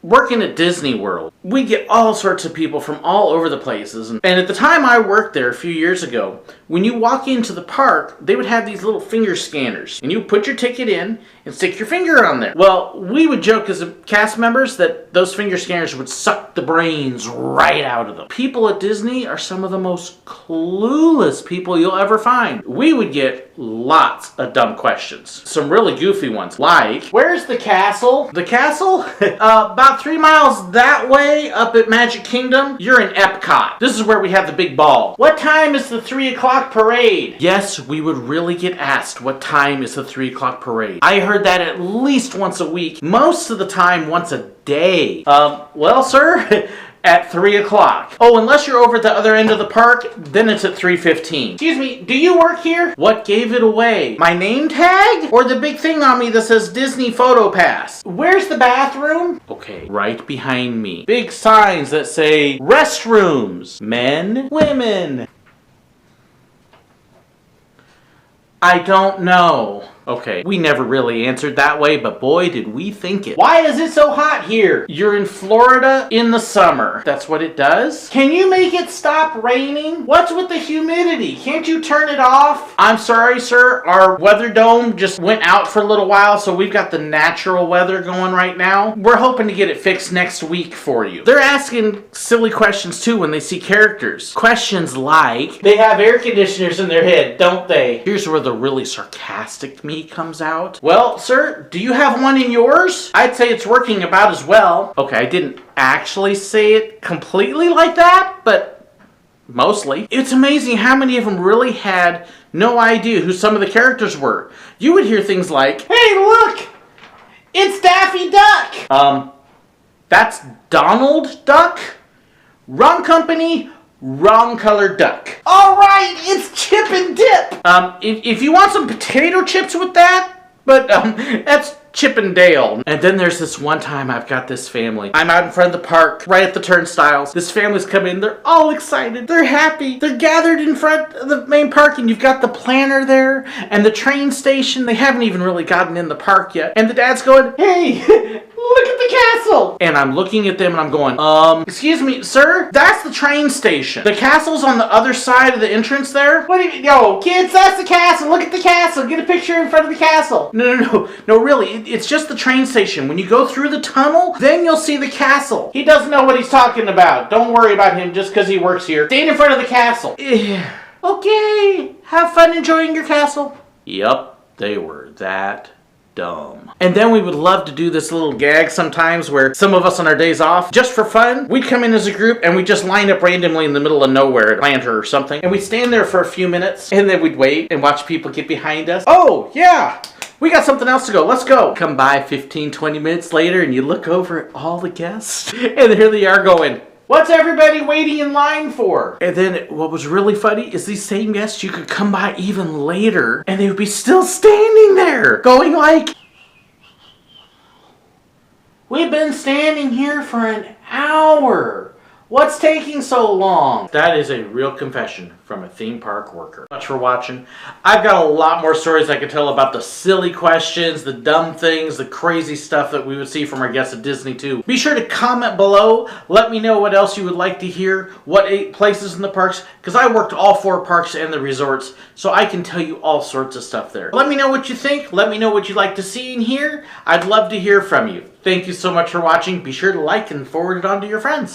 working at Disney World, we get all sorts of people from all over the places. And at the time I worked there a few years ago, when you walk into the park, they would have these little finger scanners. And you put your ticket in and stick your finger on there. Well, we would joke as cast members that those finger scanners would suck the brains right out of them. People at Disney are some of the most clueless people you'll ever find. We would get lots of dumb questions. Some really goofy ones, like, where's the castle? The castle? About 3 miles that way up at Magic Kingdom. You're in Epcot. This is where we have the big ball. What time is the 3 o'clock parade? Yes, we would really get asked what time is the 3 o'clock parade. I heard that at least once a week. Most of the time, once a day. Well, sir, at 3 o'clock. Oh, unless you're over at the other end of the park, then it's at 3:15. Excuse me, do you work here? What gave it away? My name tag? Or the big thing on me that says Disney photopass? Where's the bathroom? Okay, right behind me. Big signs that say restrooms. Men, women. I don't know. Okay, we never really answered that way, but boy, did we think it. Why is it so hot here? You're in Florida in the summer. That's what it does? Can you make it stop raining? What's with the humidity? Can't you turn it off? I'm sorry, sir. Our weather dome just went out for a little while, so we've got the natural weather going right now. We're hoping to get it fixed next week for you. They're asking silly questions too when they see characters. Questions like, they have air conditioners in their head, don't they? Here's where the really sarcastic me comes out. Well, sir, do you have one in yours? I'd say it's working about as well. Okay, I didn't actually say it completely like that, but mostly. It's amazing how many of them really had no idea who some of the characters were. You would hear things like, hey, look! It's Daffy Duck! That's Donald Duck? Wrong company, wrong colored duck. All right, it's Chip and Dip. If you want some potato chips with that, but that's Chip and Dale. And then there's this one time I've got this family. I'm out in front of the park, right at the turnstiles. This family's come in, they're all excited, they're happy. They're gathered in front of the main park and you've got the planter there and the train station. They haven't even really gotten in the park yet. And the dad's going, hey, look at the castle. And I'm looking at them and I'm going, excuse me, sir, that's the train station. The castle's on the other side of the entrance there. What do you, yo, kids, that's the castle. Look at the castle. Get a picture in front of the castle. No, really, it's just the train station. When you go through the tunnel, then you'll see the castle. He doesn't know what he's talking about. Don't worry about him just because he works here. Stand in front of the castle. Okay, have fun enjoying your castle. Yup, they were that dumb. And then we would love to do this little gag sometimes where some of us on our days off, just for fun, we'd come in as a group and we'd just line up randomly in the middle of nowhere at Planter or something. And we'd stand there for a few minutes and then we'd wait and watch people get behind us. Oh, yeah. We got something else to go. Let's go. Come by 15, 20 minutes later and you look over at all the guests and here they are going, what's everybody waiting in line for? And then what was really funny is these same guests, you could come by even later and they would be still standing there going like, we've been standing here for an hour. What's taking so long? That is a real confession from a theme park worker. Thanks for watching. I've got a lot more stories I could tell about the silly questions, the dumb things, the crazy stuff that we would see from our guests at Disney too. Be sure to comment below. Let me know what else you would like to hear, what 8 places in the parks, because I worked all 4 parks and the resorts, so I can tell you all sorts of stuff there. Let me know what you think. Let me know what you'd like to see and hear. I'd love to hear from you. Thank you so much for watching. Be sure to like and forward it on to your friends.